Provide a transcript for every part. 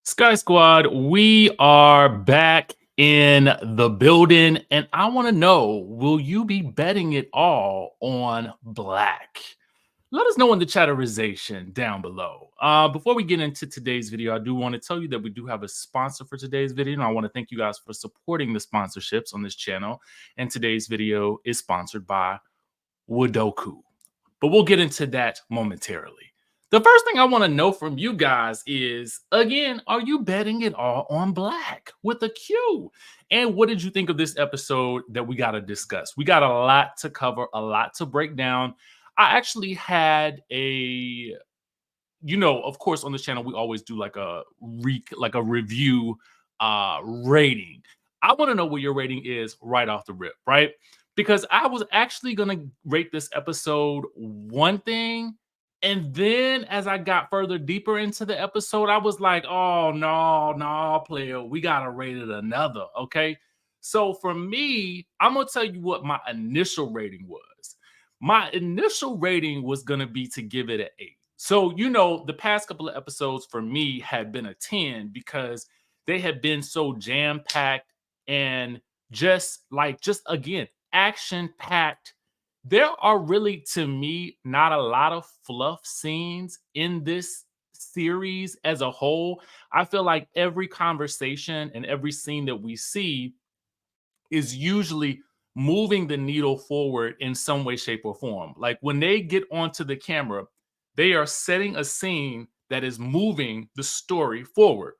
Sky Squad, we are back in the building, and I want to know, will you be betting it all on Blaque? Let us know in the chatterization down below. Before we get into today's video, I do want to tell you that we do have a sponsor for today's video, and I want to thank you guys for supporting the sponsorships on this channel. And today's video is sponsored by Wodoku. But we'll get into that momentarily. The first thing I want to know from you guys is, again, are you betting it all on Blaque with a Q? And what did you think of this episode that we got to discuss? We got a lot to cover, a lot to break down. I actually had of course, on this channel, we always do like a review rating. I want to know what your rating is right off the rip, right? Because I was actually gonna rate this episode one thing, and then as I got further deeper into the episode, I was like, oh no, player, we gotta rate it another. Okay. So for me, I'm gonna tell you what my initial rating was. My initial rating was gonna be to give it an 8. So, the past couple of episodes for me had been a 10 because they had been so jam-packed and just again, action-packed. There are really, to me, not a lot of fluff scenes in this series as a whole. I feel like every conversation and every scene that we see is usually moving the needle forward in some way, shape, or form. Like when they get onto the camera, they are setting a scene that is moving the story forward.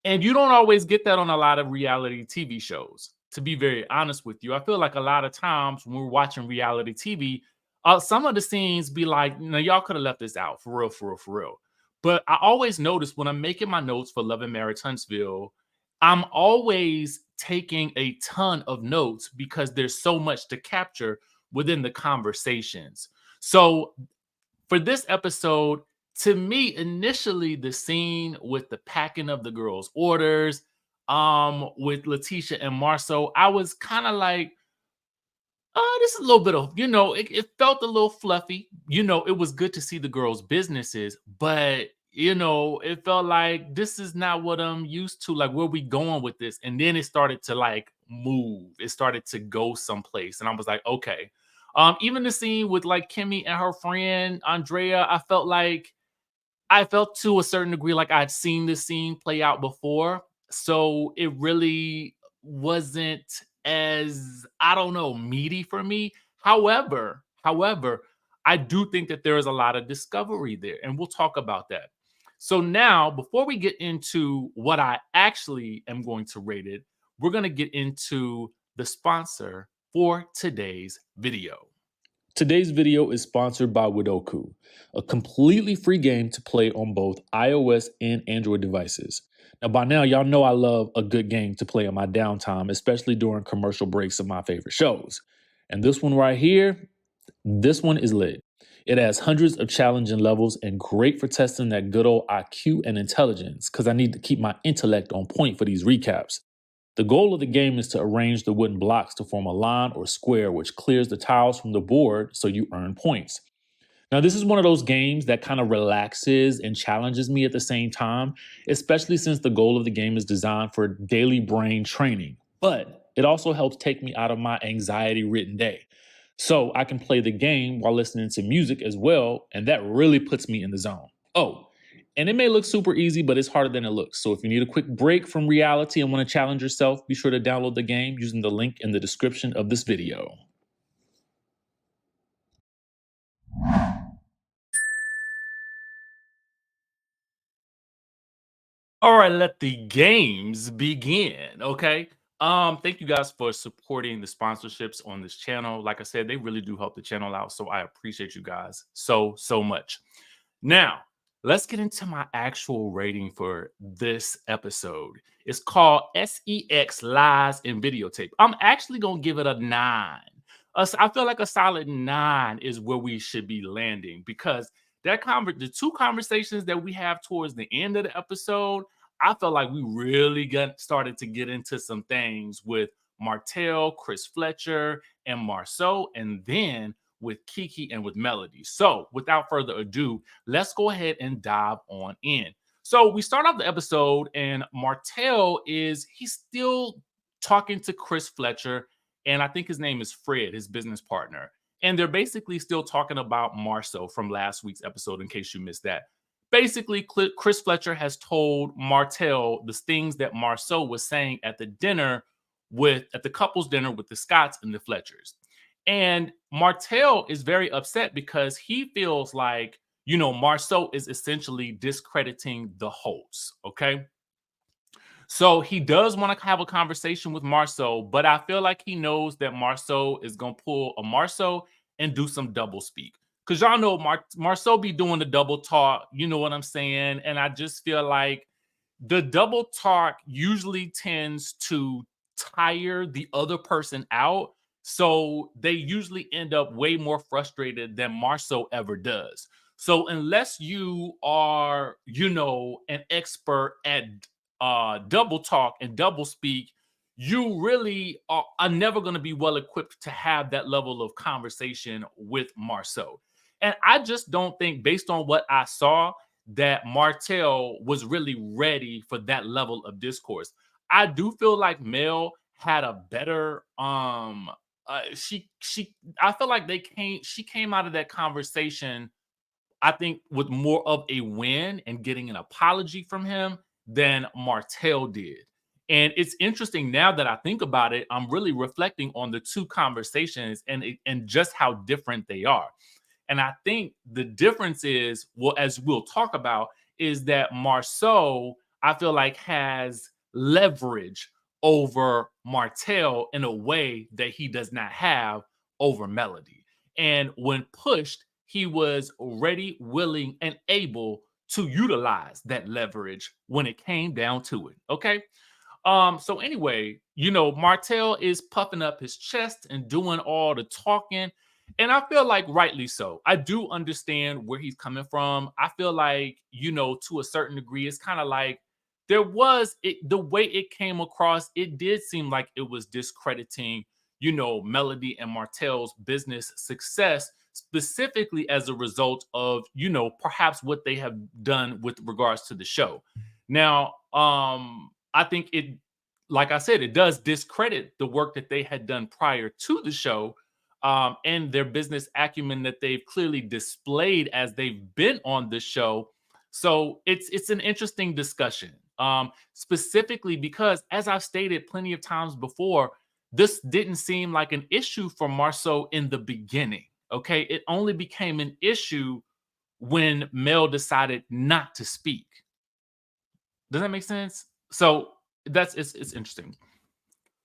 And you don't always get that on a lot of reality TV shows, to be very honest with you. I feel like a lot of times when we're watching reality TV, some of the scenes be like, y'all could have left this out for real, for real, for real. But I always notice when I'm making my notes for Love and Marriage Huntsville, I'm always taking a ton of notes because there's so much to capture within the conversations. So for this episode, to me, initially the scene with the packing of the girls' orders, with Latisha and Marsau, I was kind of like, oh, this is a little bit of, it felt a little fluffy. It was good to see the girls' businesses, but it felt like this is not what I'm used to. Like, where we going with this? And then it started to like move. It started to go someplace. And I was like, okay. Even the scene with like Kimmy and her friend Andrea, I felt to a certain degree like I'd seen this scene play out before. So it really wasn't as, I don't know, meaty for me. However, I do think that there is a lot of discovery there, and we'll talk about that. So now, before we get into what I actually am going to rate it, we're going to get into the sponsor for today's video. Today's video is sponsored by Wodoku, a completely free game to play on both iOS and Android devices. Now, by now, y'all know I love a good game to play on my downtime, especially during commercial breaks of my favorite shows. And this one right here, this one is lit. It has hundreds of challenging levels and great for testing that good old IQ and intelligence, because I need to keep my intellect on point for these recaps. The goal of the game is to arrange the wooden blocks to form a line or square, which clears the tiles from the board so you earn points. Now, this is one of those games that kind of relaxes and challenges me at the same time, especially since the goal of the game is designed for daily brain training. But it also helps take me out of my anxiety-ridden day. So I can play the game while listening to music as well, and that really puts me in the zone. Oh, and it may look super easy, but it's harder than it looks. So if you need a quick break from reality and want to challenge yourself, be sure to download the game using the link in the description of this video. All right, let the games begin, okay? Thank you guys for supporting the sponsorships on this channel. Like I said, they really do help the channel out, so I appreciate you guys so much. Now, let's get into my actual rating for this episode. It's called SEX Lies and Videotape. I'm actually going to give it a 9. I feel like a solid 9 is where we should be landing because the two conversations that we have towards the end of the episode, I felt like we really started to get into some things with Martell, Chris Fletcher, and Marsau, and then with Keke and with Melody. So without further ado, let's go ahead and dive on in. So we start off the episode, and Martell he's still talking to Chris Fletcher, and I think his name is Fred, his business partner. And they're basically still talking about Marsau from last week's episode, in case you missed that. Basically, Chris Fletcher has told Martell the things that Marsau was saying at the couple's dinner with the Scotts and the Fletchers. And Martell is very upset because he feels like, Marsau is essentially discrediting the Holts. Okay. So he does want to have a conversation with Marsau, but I feel like he knows that Marsau is going to pull a Marsau and do some double speak. Because y'all know Marsau be doing the double talk. You know what I'm saying? And I just feel like the double talk usually tends to tire the other person out. So they usually end up way more frustrated than Marsau ever does. So unless you are, an expert at double talk and double speak, you really are never going to be well equipped to have that level of conversation with Marsau. And I just don't think, based on what I saw, that Martell was really ready for that level of discourse. I do feel like Mel had a better she I feel like she came out of that conversation, I think, with more of a win and getting an apology from him than Martell did. And it's interesting now that I think about it, I'm really reflecting on the two conversations and just how different they are. And I think the difference is, well, as we'll talk about, is that Marsau, I feel like, has leverage over Martell in a way that he does not have over Melody. And when pushed, he was ready, willing, and able to utilize that leverage when it came down to it. Okay. So anyway, Martell is puffing up his chest and doing all the talking. And I feel like rightly so. I do understand where he's coming from. I feel like, to a certain degree, it's kind of like the way it came across, it did seem like it was discrediting, Melody and Martell's business success, specifically as a result of, perhaps what they have done with regards to the show. Now, I think it, like I said, it does discredit the work that they had done prior to the show, and their business acumen that they've clearly displayed as they've been on the show. So it's an interesting discussion, specifically because, as I've stated plenty of times before, this didn't seem like an issue for Marsau in the beginning. Okay, it only became an issue when Mel decided not to speak. Does that make sense? So it's interesting.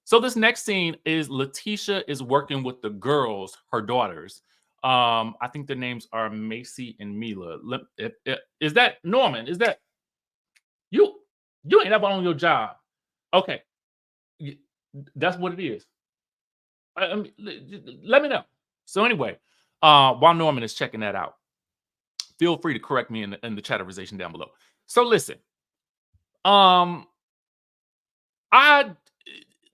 So this next scene is Latisha is working with the girls, her daughters. I think their names are Macy and Mila. Is that Norman? Is that you? You ain't up on your job. Okay, that's what it is. Let me know. So anyway, while Norman is checking that out, feel free to correct me in the chatterization down below. So listen, um, I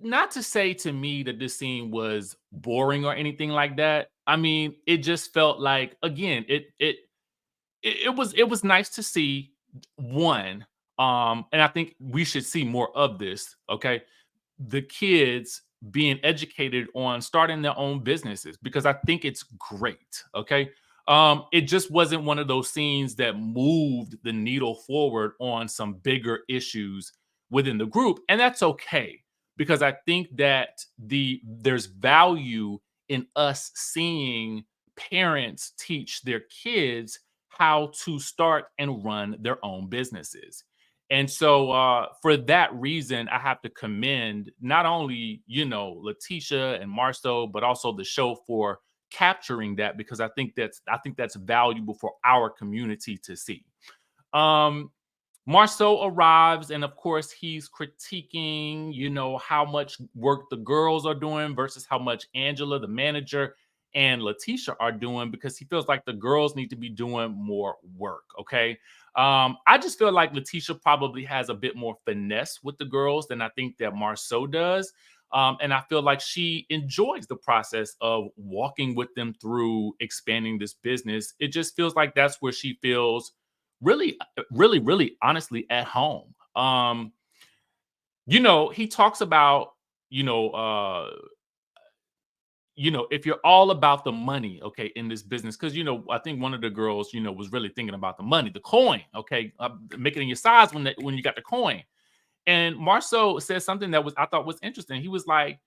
not to say to me that this scene was boring or anything like that. I mean, it just felt like, again, it was nice to see one. And I think we should see more of this. Okay, the kids being educated on starting their own businesses, because I think it's great. Okay. It just wasn't one of those scenes that moved the needle forward on some bigger issues within the group. And that's okay, because I think that there's value in us seeing parents teach their kids how to start and run their own businesses. And so, for that reason, I have to commend not only, Latisha and Marsau, but also the show for capturing that, because I think that's valuable for our community to see. Um, Marsau arrives, and of course, he's critiquing, how much work the girls are doing versus how much Angela, the manager, and Latisha are doing, because he feels like the girls need to be doing more work. Okay. I just feel like Latisha probably has a bit more finesse with the girls than I think that Marsau does. And I feel like she enjoys the process of walking with them through expanding this business. It just feels like that's where she feels really, really honestly at home. He talks about, you know, uh, if you're all about the money, okay, in this business, because I think one of the girls, was really thinking about the money, the coin, okay, make it in your size when you got the coin. And Marceau said something that I thought was interesting. He was like,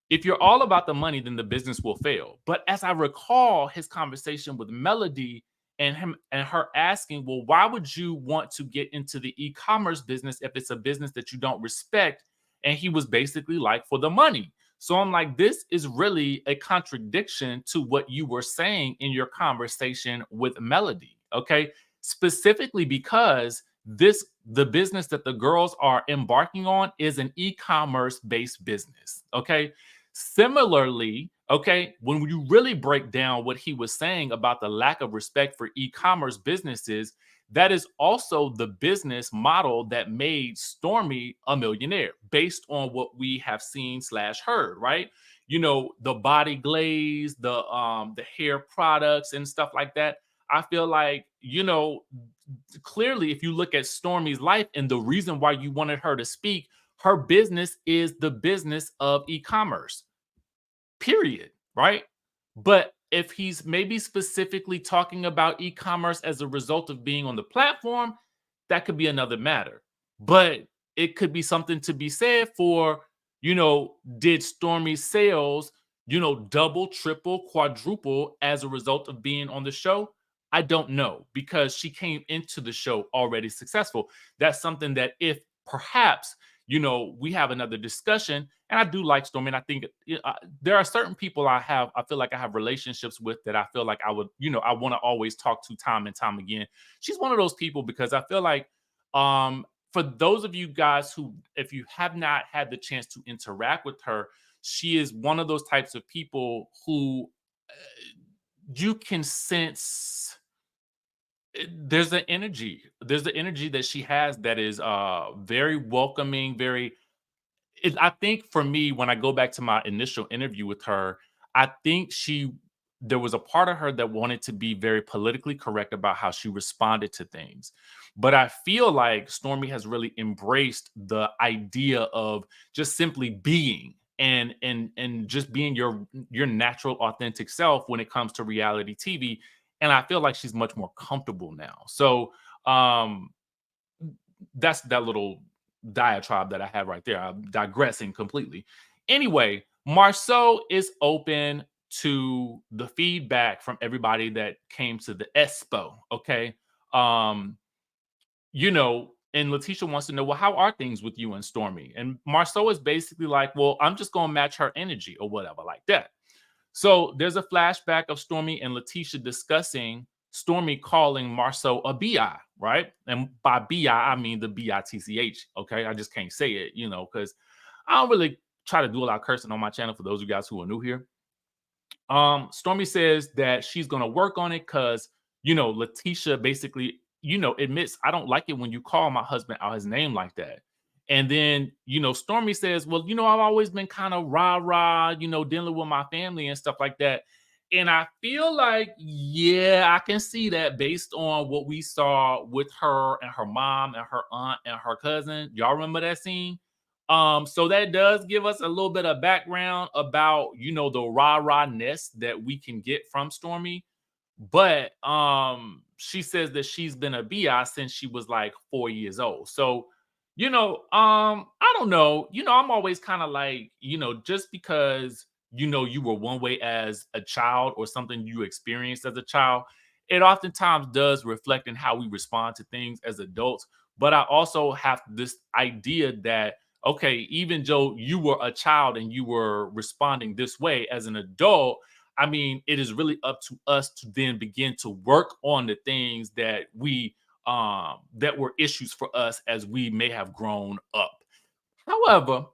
if you're all about the money, then the business will fail. But as I recall his conversation with Melody and him and her asking, well, why would you want to get into the e-commerce business if it's a business that you don't respect? And he was basically like, for the money. So I'm like, this is really a contradiction to what you were saying in your conversation with Melody. Okay. Specifically because the business that the girls are embarking on is an e-commerce based business. Okay. Similarly, okay, when you really break down what he was saying about the lack of respect for e-commerce businesses, that is also the business model that made Stormy a millionaire based on what we have seen slash heard, right? The body glaze, the hair products and stuff like that. I feel like, clearly if you look at Stormy's life and the reason why you wanted her to speak, her business is the business of e-commerce, period, right? But if he's maybe specifically talking about e-commerce as a result of being on the platform, that could be another matter. But it could be something to be said for, did Stormy's sales, double, triple, quadruple as a result of being on the show? I don't know, because she came into the show already successful. That's something that if perhaps, we have another discussion. And I do like Stormy. And I think there are certain people I feel like I have relationships with that I feel like I would, I want to always talk to time and time again. She's one of those people because I feel like, for those of you guys who, if you have not had the chance to interact with her, she is one of those types of people who you can sense there's the energy that she has that is very welcoming, very I think for me, when I go back to my initial interview with her, I think there was a part of her that wanted to be very politically correct about how she responded to things. But I feel like Stormy has really embraced the idea of just simply being and just being your natural authentic self when it comes to reality TV. And I feel like she's much more comfortable now. So um that's that little diatribe that I have right there. I'm digressing completely. Anyway, Marsau is open to the feedback from everybody that came to the Expo. Okay. Um, and Latisha wants to know, well, how are things with you and Stormy? And Marsau is basically like, well, I'm just gonna match her energy or whatever, like that. So there's a flashback of Stormy and Latisha discussing Stormy calling Marsau a BI, right? And by BI, I mean the BITCH. Okay. I just can't say it, because I don't really try to do a lot of cursing on my channel for those of you guys who are new here. Stormy says that she's gonna work on it because Latisha basically, admits, I don't like it when you call my husband out his name like that. And then, Stormy says, well, I've always been kind of rah-rah, dealing with my family and stuff like that. And I feel like, yeah, I can see that based on what we saw with her and her mom and her aunt and her cousin. Y'all remember that scene? So that does give us a little bit of background about, the rah-rah-ness that we can get from Stormy. But she says that she's been a BI since she was like 4 years old. So, I don't know. I'm always kind of like, just because you were one way as a child or something you experienced as a child, it oftentimes does reflect in how we respond to things as adults. But I also have this idea that, okay, even though you were a child and you were responding this way as an adult, I mean, it is really up to us to then begin to work on the things that were issues for us as we may have grown up. However,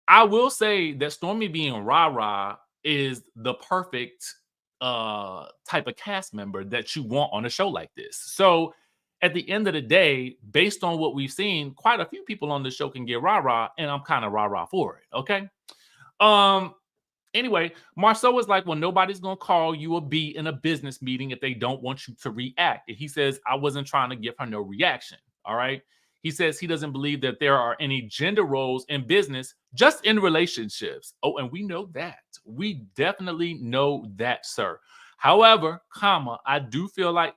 I will say that Stormy being rah-rah is the perfect type of cast member that you want on a show like this. So at the end of the day, based on what we've seen, quite a few people on the show can get rah-rah, and I'm kind of rah-rah for it. Okay. Um, Anyway, Marsau is like, well, nobody's going to call you a B in a business meeting if they don't want you to react. And he says, I wasn't trying to give her no reaction. All right. He says he doesn't believe that there are any gender roles in business, just in relationships. Oh, and we know that. We definitely know that, sir. However, comma, I do feel like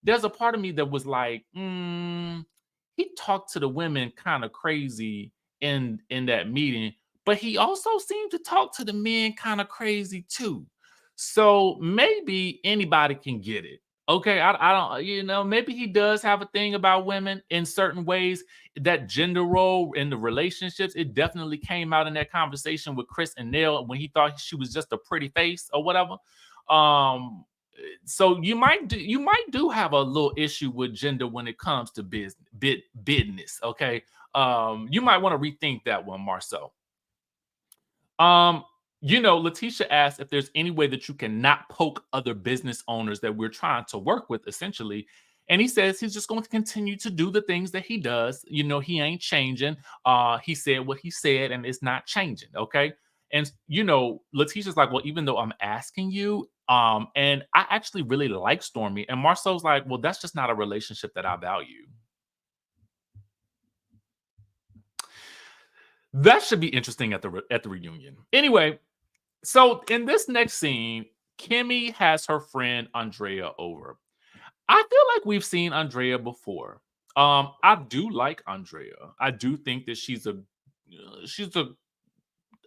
there's a part of me that was like, he talked to the women kind of crazy in that meeting, but he also seemed to talk to the men kind of crazy too. So maybe anybody can get it. Okay, I don't, maybe he does have a thing about women in certain ways. That gender role in the relationships, it definitely came out in that conversation with Chris and Neil when he thought she was just a pretty face or whatever. Um, so you might do have a little issue with gender when it comes to business. Okay, you might want to rethink that one, Marcel. um Latisha asked if there's any way that you can not poke other business owners that we're trying to work with, essentially. And he says he's just going to continue to do the things that he does. He ain't changing. He said what he said, and it's not changing. Okay. And Latisha's like, well, even though I'm asking you, and I actually really like Stormy. And Marcel's like, well, that's just not a relationship that I value. That should be interesting at the reunion. Anyway, so in this next scene, Kimmy has her friend Andrea over. I feel like we've seen Andrea before. I do like Andrea. I do think that she's a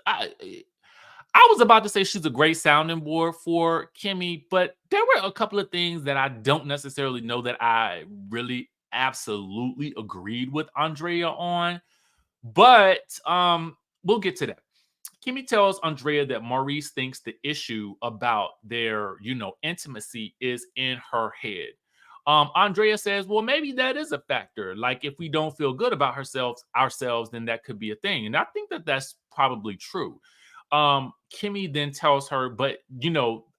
I I was about to say she's a great sounding board for Kimmy, but there were a couple of things that I don't necessarily know that I really absolutely agreed with Andrea on. But we'll get to that. Kimmy tells Andrea that Maurice thinks the issue about their, intimacy is in her head. Andrea says, well, maybe that is a factor. Like if we don't feel good about ourselves, then that could be a thing. And I think that that's probably true. Kimmy then tells her, but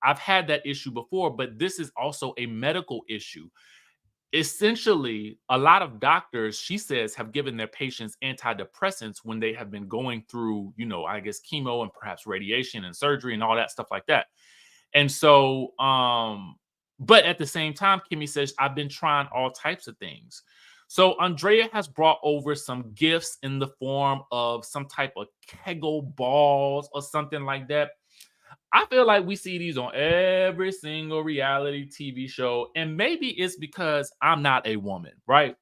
I've had that issue before, but this is also a medical issue. Essentially, a lot of doctors, she says, have given their patients antidepressants when they have been going through, I guess chemo and perhaps radiation and surgery and all that stuff like that. And so, but at the same time, Kimmy says, I've been trying all types of things. So Andrea has brought over some gifts in the form of some type of Kegel balls or something like that. I feel like we see these on every single reality TV show, and maybe it's because I'm not a woman, right?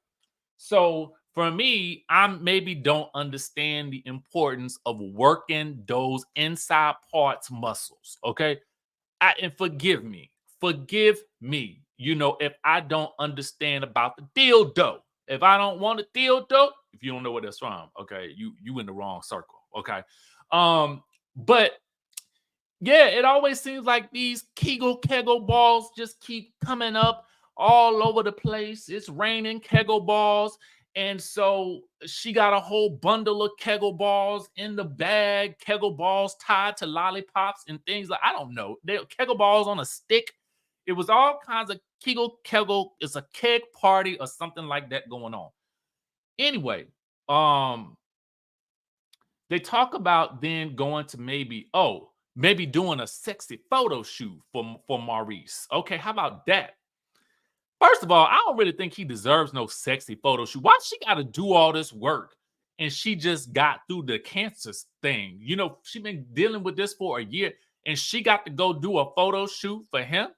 So for me, I maybe don't understand the importance of working those inside parts muscles. Okay. And forgive me, if I don't understand about the dildo. If I don't want a dildo, if you don't know where that's from, okay, you in the wrong circle. Okay. But yeah, it always seems like these Kegel balls just keep coming up all over the place. It's raining Kegel balls. And so she got a whole bundle of Kegel balls in the bag, Kegel balls tied to lollipops and things like I don't know. They Kegel balls on a stick. It was all kinds of Kegel. It's a keg party or something like that going on. Anyway, um, they talk about then going to maybe doing a sexy photo shoot for Maurice. Okay, how about that? First of all, I don't really think he deserves no sexy photo shoot. Why she got to do all this work? And she just got through the cancer thing. She been dealing with this for a year, and she got to go do a photo shoot for him.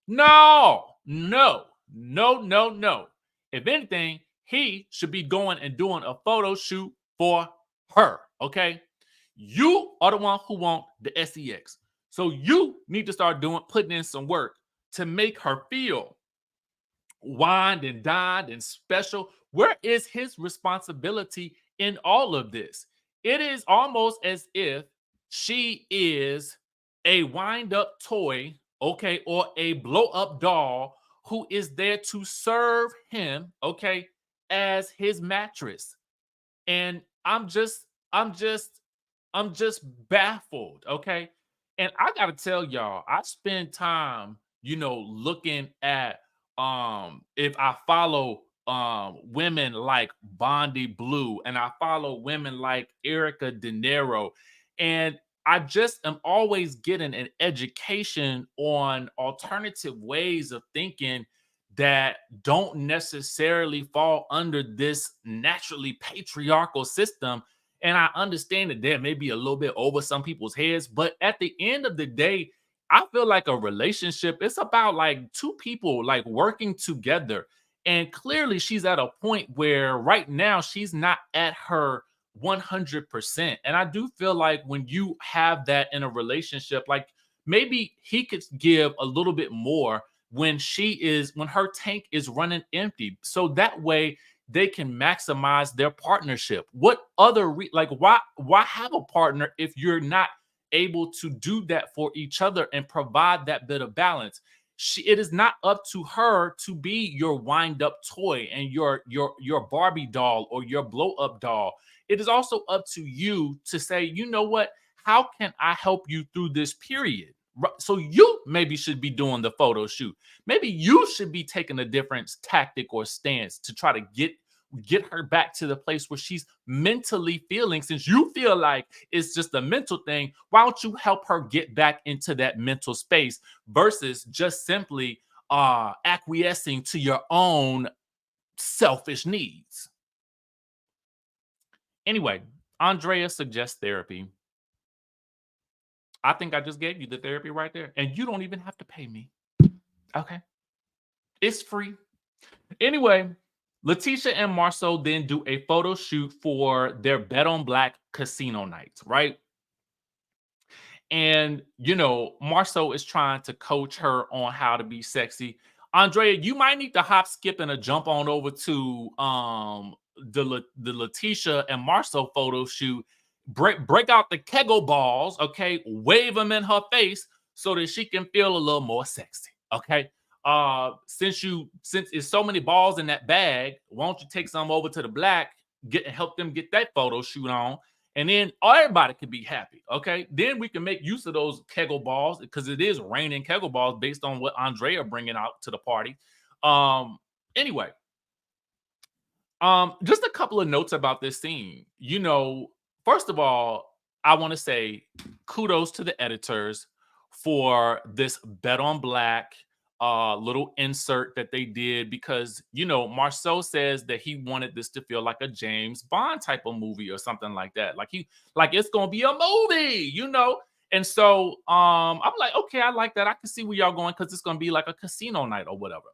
No, no, no, no, no. If anything, he should be going and doing a photo shoot for her. Okay. You are the one who want the sex. So you need to start putting in some work to make her feel wined and dined and special. Where is his responsibility in all of this? It is almost as if she is a wind up toy, okay, or a blow up doll who is there to serve him, okay, as his mattress. And I'm just baffled, okay? And I got to tell y'all, I spend time, looking at if I follow women like Bondi Blue and I follow women like Erica De Niro, and I just am always getting an education on alternative ways of thinking that don't necessarily fall under this naturally patriarchal system. And I understand that there may be a little bit over some people's heads, but at the end of the day, I feel like a relationship, it's about like two people like working together. And clearly she's at a point where right now she's not at her 100%. And I do feel like when you have that in a relationship, like maybe he could give a little bit more when her tank is running empty. So that way they can maximize their partnership. What other like why have a partner if you're not able to do that for each other and provide that bit of balance? It is not up to her to be your wind up toy and your Barbie doll or your blow up doll. It is also up to you to say, you know what? How can I help you through this period? So you maybe should be doing the photo shoot. Maybe you should be taking a different tactic or stance to try to get her back to the place where she's mentally feeling. Since you feel like it's just a mental thing, why don't you help her get back into that mental space versus just simply acquiescing to your own selfish needs? Anyway, Andrea suggests therapy. I think I just gave you the therapy right there, and you don't even have to pay me. Okay, it's free. Anyway, Latisha and Marsau then do a photo shoot for their Bet on Black casino nights, right? And Marsau is trying to coach her on how to be sexy. Andrea, you might need to hop, skip, and a jump on over to the Latisha and Marsau photo shoot. Break out the Kegel balls, okay? Wave them in her face so that she can feel a little more sexy, okay? Since it's so many balls in that bag, why don't you take some over to the Blaque, help them get that photo shoot on, and then everybody can be happy, okay? Then we can make use of those Kegel balls because it is raining Kegel balls based on what Andrea bringing out to the party. Anyway, just a couple of notes about this scene. First of all, I want to say kudos to the editors for this Bet on Black little insert that they did because Marsau says that he wanted this to feel like a James Bond type of movie or something like that. Like it's gonna be a movie. And so I'm like, okay, I like that. I can see where y'all going because it's gonna be like a casino night or whatever.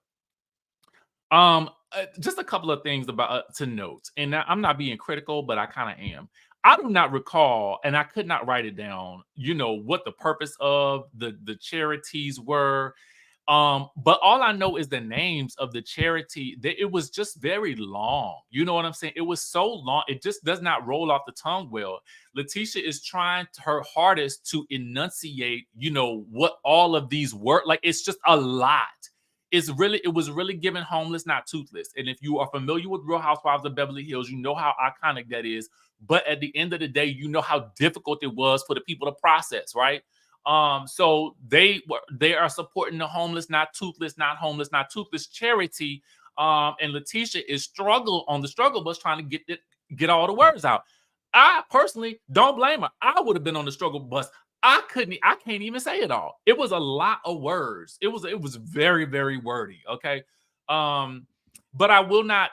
Just a couple of things about to note, and I'm not being critical, but I kind of am. I do not recall, and I could not write it down. What the purpose of the charities were. But all I know is the names of the charity. It was just very long. You know what I'm saying? It was so long. It just does not roll off the tongue well. Latisha is trying her hardest to enunciate, what all of these were. Like it's just a lot. It was really given homeless, not toothless. And if you are familiar with Real Housewives of Beverly Hills, you know how iconic that is. But at the end of the day, you know how difficult it was for the people to process, right? So they are supporting the homeless, not toothless, not homeless, not toothless charity. And Latisha is on the struggle bus trying to get all the words out. I personally don't blame her. I would have been on the struggle bus. I can't even say it all. It was a lot of words. It was very, very wordy. Okay. But I will not,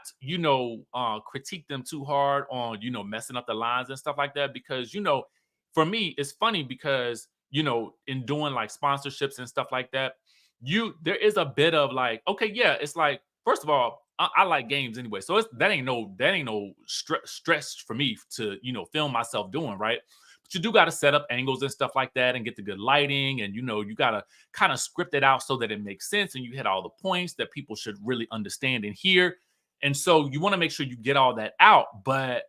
critique them too hard on, messing up the lines and stuff like that. Because, for me, it's funny because, in doing like sponsorships and stuff like that, there is a bit of like, okay, yeah, it's like, first of all, I like games anyway. So that ain't no stress for me to, film myself doing, right? But you do got to set up angles and stuff like that and get the good lighting. And, you got to kind of script it out so that it makes sense and you hit all the points that people should really understand and hear. And so you want to make sure you get all that out. But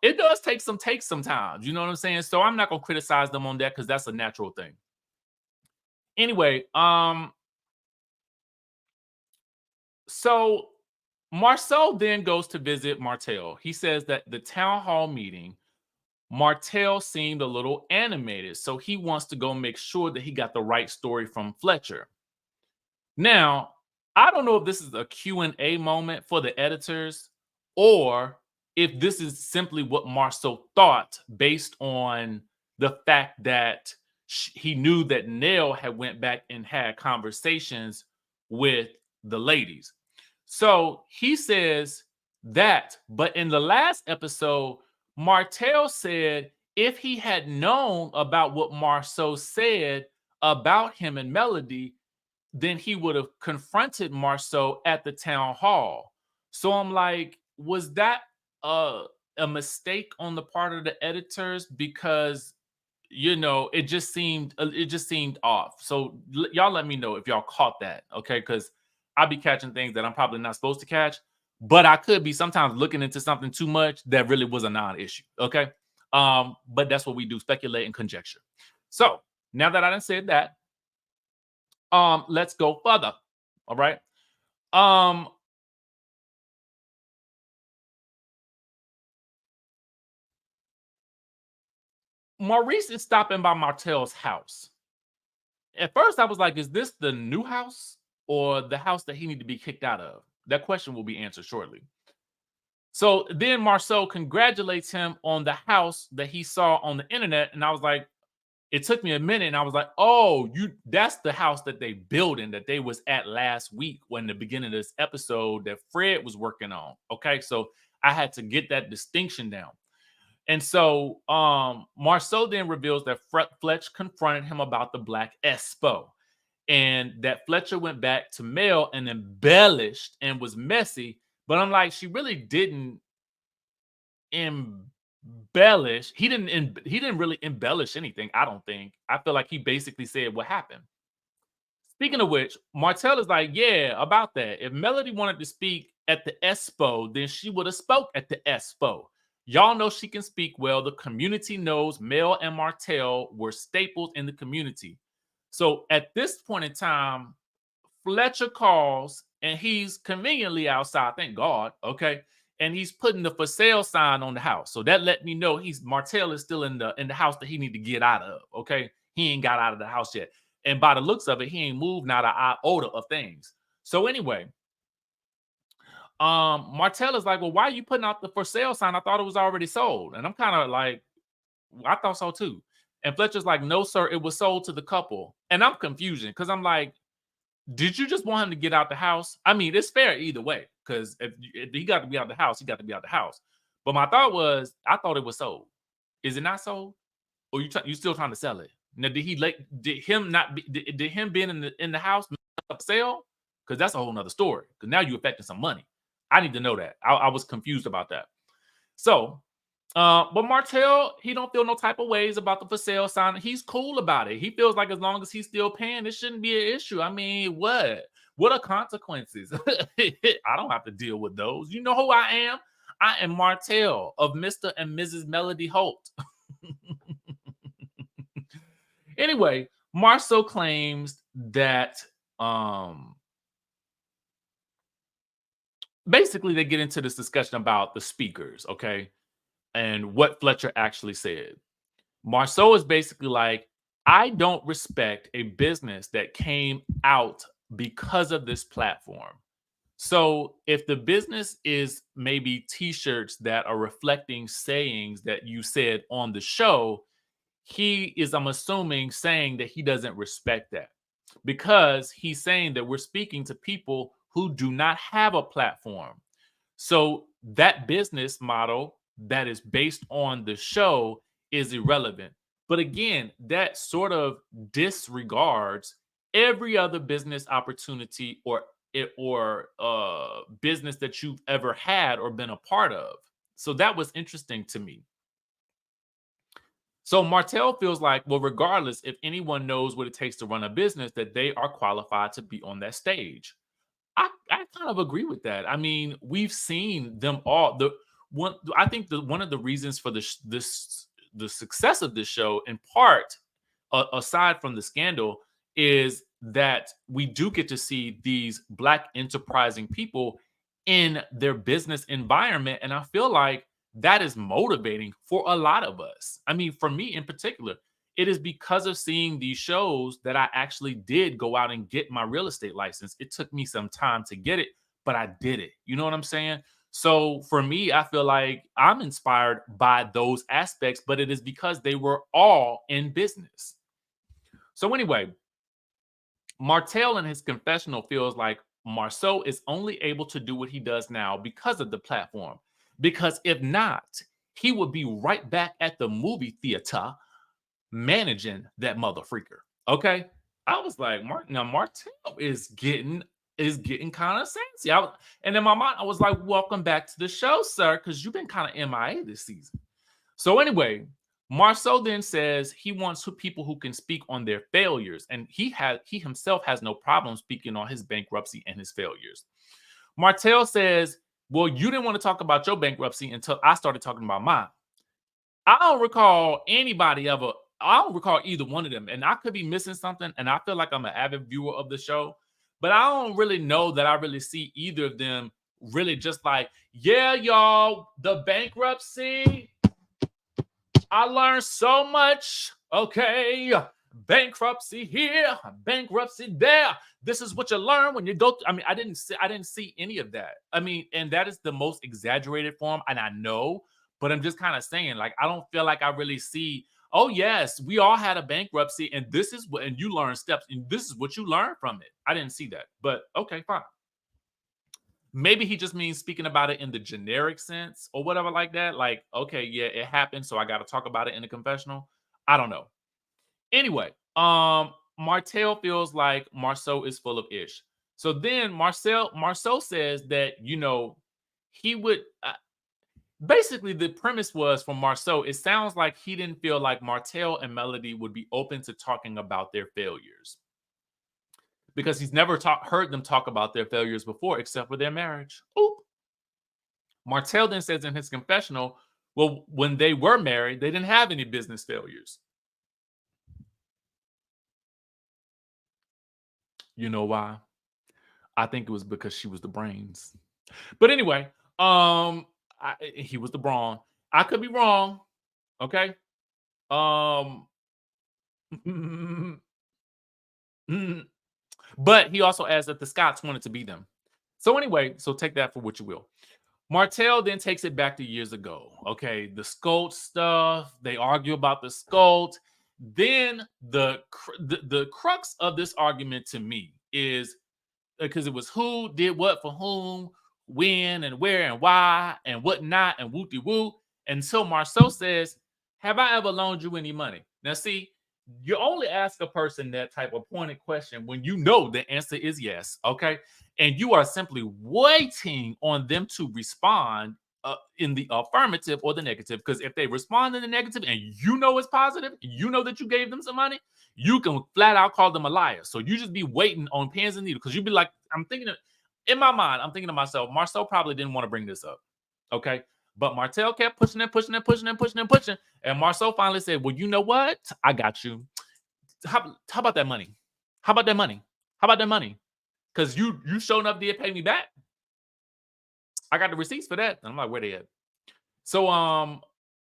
it does take some takes sometimes. You know what I'm saying? So I'm not going to criticize them on that because that's a natural thing. Anyway, so Marsau then goes to visit Martell. He says that the town hall meeting, Martell seemed a little animated, so he wants to go make sure that he got the right story from Fletcher. Now, I don't know if this is a Q&A moment for the editors or if this is simply what Marsau thought based on the fact that he knew that Nell had went back and had conversations with the ladies. So he says that, but in the last episode, Martell said if he had known about what Marsau said about him and Melody, then he would have confronted Marsau at the town hall. So I'm like, was that a, a mistake on the part of the editors? Because it just seemed off. So y'all let me know if y'all caught that, okay? Because I be catching things that I'm probably not supposed to catch, but I could be sometimes looking into something too much that really was a non-issue, okay? But that's what we do, speculate and conjecture. So now that I done said that, let's go further. All right. Um, Maurice is stopping by Martell's house. At first, I was like, is this the new house or the house that he need to be kicked out of? That question will be answered shortly. So then Marsau congratulates him on the house that he saw on the internet. And I was like, it took me a minute and I was like, oh, that's the house that they building that they was at last week when the beginning of this episode that Fred was working on. Okay. So I had to get that distinction down. And so Marsau then reveals that Fletch confronted him about the Blaque Espo and that Fletcher went back to Mel and embellished and was messy. But I'm like, she really didn't embellish. He didn't really embellish anything, I don't think. I feel like he basically said what happened. Speaking of which, Martell is like, yeah, about that. If Melody wanted to speak at the Espo, then she would have spoke at the Espo. Y'all know she can speak well. The community knows Mel and Martell were staples in the community. So at this point in time, Fletcher calls and he's conveniently outside, thank God, okay? And he's putting the for sale sign on the house. So that let me know Martell is still in the house that he need to get out of, okay? He ain't got out of the house yet. And by the looks of it, he ain't moved not an iota of things. So anyway, Martell is like, well, why are you putting out the for sale sign? I thought it was already sold. And I'm kind of like, I thought so too. And Fletcher's like, no, sir, it was sold to the couple. And I'm confused because I'm like, did you just want him to get out the house? I mean, it's fair either way, because if he got to be out the house, he got to be out the house. But my thought was, I thought it was sold. Is it not sold? Or you still trying to sell it? Now, did him being in the house sell? Because that's a whole nother story. Because now you're affecting some money. I need to know that. I was confused about that. So, but Martell, he don't feel no type of ways about the for sale sign. He's cool about it. He feels like as long as he's still paying, it shouldn't be an issue. I mean, what? What are consequences? I don't have to deal with those. You know who I am? I am Martell of Mr. and Mrs. Melody Holt. Anyway, Marsau claims that basically they get into this discussion about the speakers, okay? And what Fletcher actually said. Marsau is basically like, I don't respect a business that came out because of this platform. So if the business is maybe t-shirts that are reflecting sayings that you said on the show, he is, I'm assuming, saying that he doesn't respect that because he's saying that we're speaking to people who do not have a platform. So that business model that is based on the show is irrelevant. But again, that sort of disregards every other business opportunity or business that you've ever had or been a part of. So that was interesting to me. So Martell feels like, well, regardless, if anyone knows what it takes to run a business, that they are qualified to be on that stage. I kind of agree with that. I mean, we've seen them all. I think one of the reasons for the success of this show, in part, aside from the scandal, is that we do get to see these Black enterprising people in their business environment, and I feel like that is motivating for a lot of us. I mean, for me in particular, it is because of seeing these shows that I actually did go out and get my real estate license. It took me some time to get it, but I did it. You know what I'm saying? So for me, I feel like I'm inspired by those aspects, but it is because they were all in business. So anyway, Martell in his confessional feels like Marsau is only able to do what he does now because of the platform. Because if not, he would be right back at the movie theater managing that mother freaker. Okay. I was like, now Martell is getting kind of sassy. And in my mind, I was like, welcome back to the show, sir, because you've been kind of MIA this season. So anyway, Marsau then says he wants people who can speak on their failures, and he himself has no problem speaking on his bankruptcy and his failures. Martell says, "Well, you didn't want to talk about your bankruptcy until I started talking about mine." I don't recall anybody ever. I don't recall either one of them, and I could be missing something. And I feel like I'm an avid viewer of the show, but I don't really know that I really see either of them really just like, yeah, y'all, the bankruptcy. I learned so much. Okay. Bankruptcy here, bankruptcy there. This is what you learn when you go. I mean, I didn't see any of that. I mean, and that is the most exaggerated form, and I know, but I'm just kind of saying, like, I don't feel like I really see. Oh yes, we all had a bankruptcy, and this is what, and you learn steps, and this is what you learn from it. I didn't see that, but okay, fine. Maybe he just means speaking about it in the generic sense or whatever like that. Like, okay, yeah, it happened, so I got to talk about it in the confessional. I don't know. Anyway, Martell feels like Marsau is full of ish. So then Marsau says that he would basically the premise was from Marsau. It sounds like he didn't feel like Martell and Melody would be open to talking about their failures because he's never heard them talk about their failures before, except for their marriage. Oop. Martell then says in his confessional, well, when they were married, they didn't have any business failures. You know why? I think it was because she was the brains. But anyway, he was the brawn. I could be wrong. Okay. Um, but he also adds that the Scots wanted to be them. So anyway, so take that for what you will. Martell then takes it back to years ago. Okay, the Scolt stuff. They argue about the Scolt. Then the crux of this argument to me is because it was who did what for whom, when and where and why and whatnot and whoopty whoop. Until Marsau says, "Have I ever loaned you any money?" Now, see, you only ask a person that type of pointed question when you know the answer is yes, okay? And you are simply waiting on them to respond in the affirmative or the negative. Because if they respond in the negative and you know it's positive, you know that you gave them some money, you can flat out call them a liar. So you just be waiting on pins and needles because you'd be like, in my mind, I'm thinking to myself, Marsau probably didn't want to bring this up. Okay. But Martell kept pushing and pushing and pushing and pushing and pushing. And Marsau finally said, well, you know what? I got you. How about that money? How about that money? How about that money? Because you showing up did pay me back. I got the receipts for that. And I'm like, where they at? So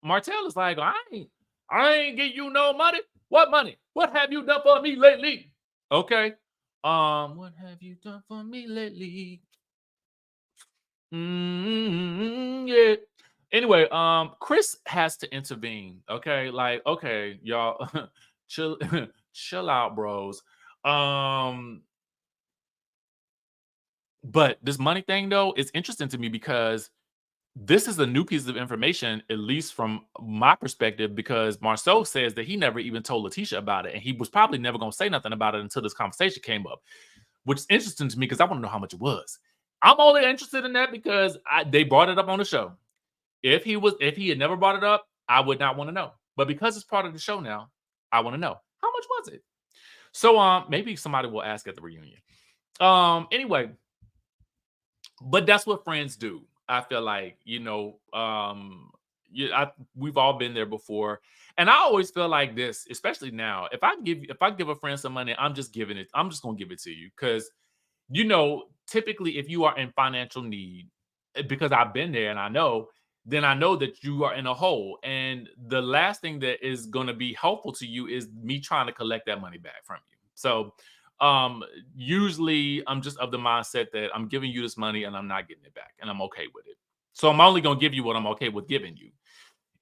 Martell is like, I ain't give you no money. What money? What have you done for me lately? Okay. What have you done for me lately? Yeah. Anyway, Chris has to intervene. Okay, like, okay, y'all, chill, chill out, bros. Um, but this money thing though is interesting to me because this is a new piece of information, at least from my perspective, because Marsau says that he never even told Latisha about it, and he was probably never going to say nothing about it until this conversation came up, which is interesting to me because I want to know how much it was. I'm only interested in that because they brought it up on the show. If he had never brought it up, I would not want to know. But because it's part of the show now, I want to know how much was it. So maybe somebody will ask at the reunion. Anyway, but that's what friends do. I feel like, we've all been there before. And I always feel like this, especially now. If I give a friend some money, I'm just giving it. I'm just gonna give it to you because typically if you are in financial need, because I've been there and I know, then I know that you are in a hole. And the last thing that is going to be helpful to you is me trying to collect that money back from you. So usually I'm just of the mindset that I'm giving you this money and I'm not getting it back and I'm okay with it. So I'm only gonna give you what I'm okay with giving you.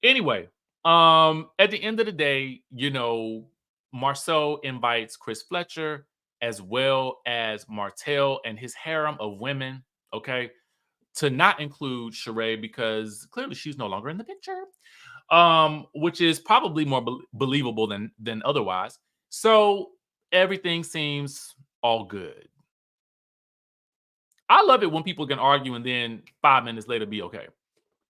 Anyway, at the end of the day, Marsau invites Chris Fletcher as well as Martell and his harem of women, okay, to not include Sheree because clearly she's no longer in the picture, which is probably more believable than otherwise. So everything seems all good. I love it when people can argue and then 5 minutes later be okay.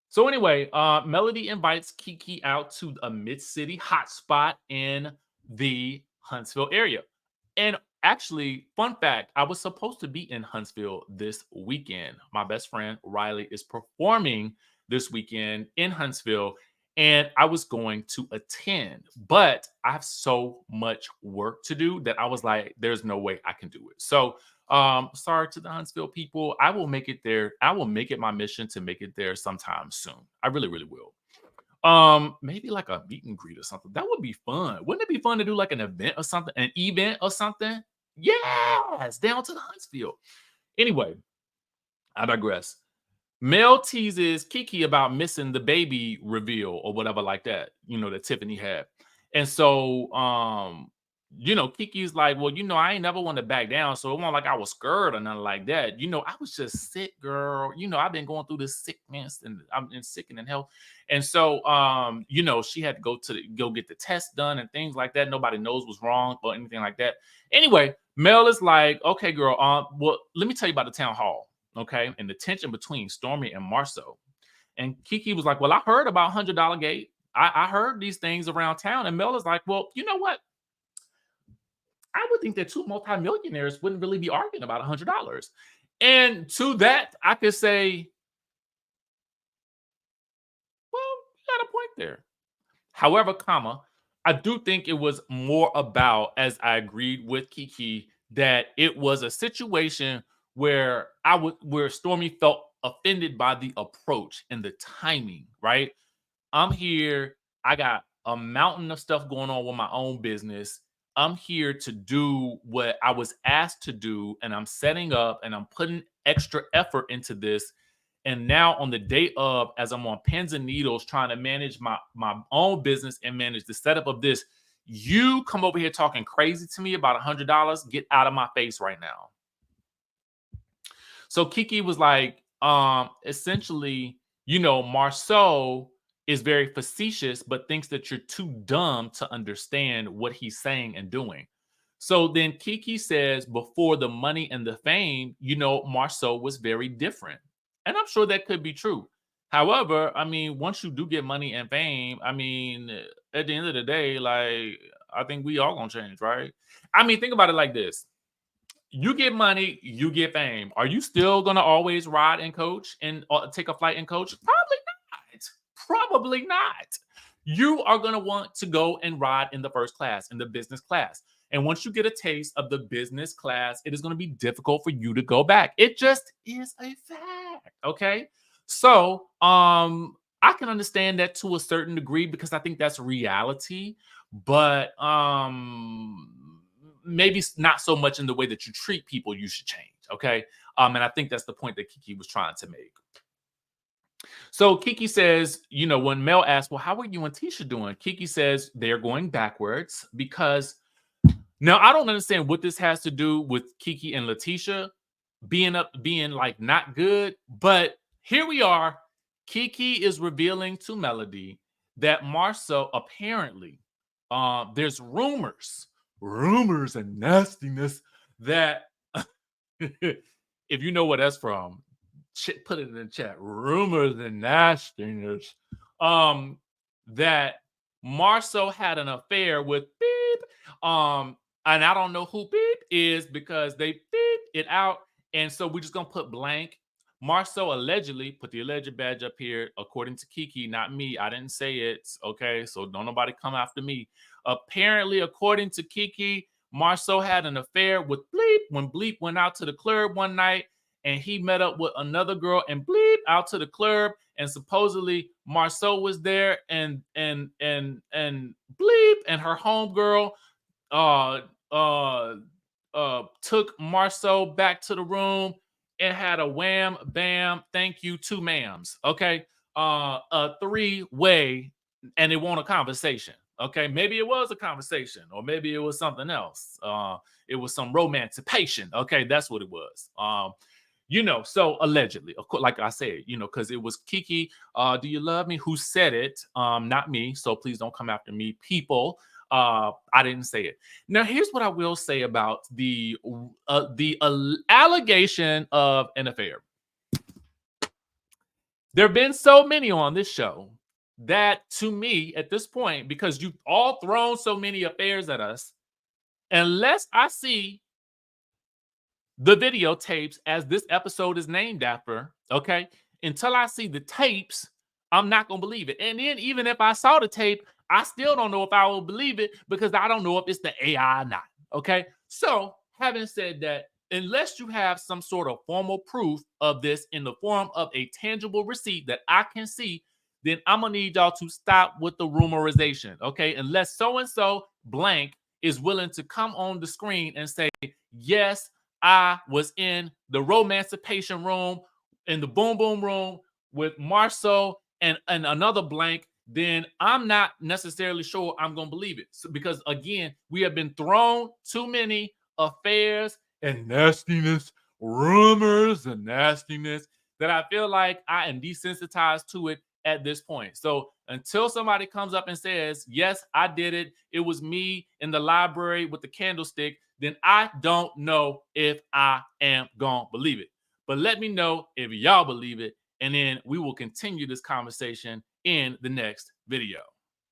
So anyway, Melody invites Keke out to a mid-city hotspot in the Huntsville area. And actually, fun fact, I was supposed to be in Huntsville this weekend. My best friend Riley is performing this weekend in Huntsville, and I was going to attend, but I have so much work to do that I was like, there's no way I can do it. So sorry to the Huntsville people. I will make it there. I will make it my mission to make it there sometime soon. I really, really will. Maybe like a meet and greet or something. That would be fun. Wouldn't it be fun to do like an event or something, an event or something? Yes, down to the Huntsville. Anyway, I digress. Mel teases Keke about missing the baby reveal or whatever like that, that Tiffany had. And so, Kiki's like, well, I ain't never want to back down. So it wasn't like I was scared or nothing like that. I was just sick, girl. I've been going through this sickness and I'm in sick and in health. And so, she had to go get the test done and things like that. Nobody knows what's wrong or anything like that. Anyway, Mel is like, okay, girl, well, let me tell you about the town hall. Okay, and the tension between Stormy and Marsau. And Keke was like, well, I heard about $100 gate. I heard these things around town. And Mel is like, well, you know what? I would think that two multimillionaires wouldn't really be arguing about $100. And to that, I could say, well, you got a point there. However, I do think it was more about, as I agreed with Keke, that it was a situation where where Stormy felt offended by the approach and the timing, right? I'm here, I got a mountain of stuff going on with my own business. I'm here to do what I was asked to do, and I'm setting up and I'm putting extra effort into this. And now on the day of, as I'm on pins and needles trying to manage my own business and manage the setup of this, you come over here talking crazy to me about $100. Get out of my face right now. So Keke was like, essentially, Marsau is very facetious, but thinks that you're too dumb to understand what he's saying and doing. So then Keke says, before the money and the fame, Marsau was very different. And I'm sure that could be true. However, I mean, once you do get money and fame, I mean, at the end of the day, like, I think we all gonna change, right? I mean, think about it like this. You get money, you get fame. Are you still gonna always ride and coach and take a flight and coach? Probably not. Probably not. You are gonna want to go and ride in the first class, in the business class. And once you get a taste of the business class, it is going to be difficult for you to go back. It just is a fact. Okay. So I can understand that to a certain degree because I think that's reality, but maybe not so much in the way that you treat people, you should change. Okay. And I think that's the point that Keke was trying to make. So Keke says, when Mel asks, well, how are you and Tisha doing? Keke says they're going backwards because now I don't understand what this has to do with Keke and Latisha being like not good, but here we are. Keke is revealing to Melody that Marsau apparently, there's rumors and nastiness that if you know what that's from, put it in the chat. Rumors and nastiness. That Marsau had an affair with Beep. And I don't know who Beep is because they beep it out. And so we're just gonna put blank. Marsau allegedly put the alleged badge up here, according to Keke, not me. I didn't say it. Okay, so don't nobody come after me. Apparently, according to Keke, Marsau had an affair with Bleep when Bleep went out to the club one night and he met up with another girl and Bleep out to the club and supposedly Marsau was there and Bleep and her homegirl took Marsau back to the room it had a wham, bam, thank you, 2 ma'ams. Okay. A 3-way, and it won a conversation. Okay. Maybe it was a conversation, or maybe it was something else. It was some romancipation. Okay. That's what it was. So allegedly, of course, like I said, because it was Keke, do you love me, who said it, not me. So please don't come after me, people. I didn't say it. Now, here's what I will say about the allegation of an affair. There have been so many on this show that, to me, at this point, because you've all thrown so many affairs at us, unless I see the videotapes, as this episode is named after, okay, until I see the tapes, I'm not going to believe it. And then even if I saw the tape, I still don't know if I will believe it, because I don't know if it's the AI or not, okay? So, having said that, unless you have some sort of formal proof of this in the form of a tangible receipt that I can see, then I'm going to need y'all to stop with the rumorization, okay? Unless so-and-so blank is willing to come on the screen and say, yes, I was in the romancipation room, in the boom boom room with Marsau and another blank, then I'm not necessarily sure I'm going to believe it. So, because again, we have been thrown too many affairs and nastiness, rumors and nastiness, that I feel like I am desensitized to it at this point. So until somebody comes up and says, yes, I did it, it was me in the library with the candlestick, then I don't know if I am going to believe it. But let me know if y'all believe it, and then we will continue this conversation in the next video.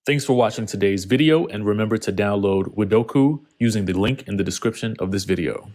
Thanks for watching today's video, and remember to download Widoku using the link in the description of this video.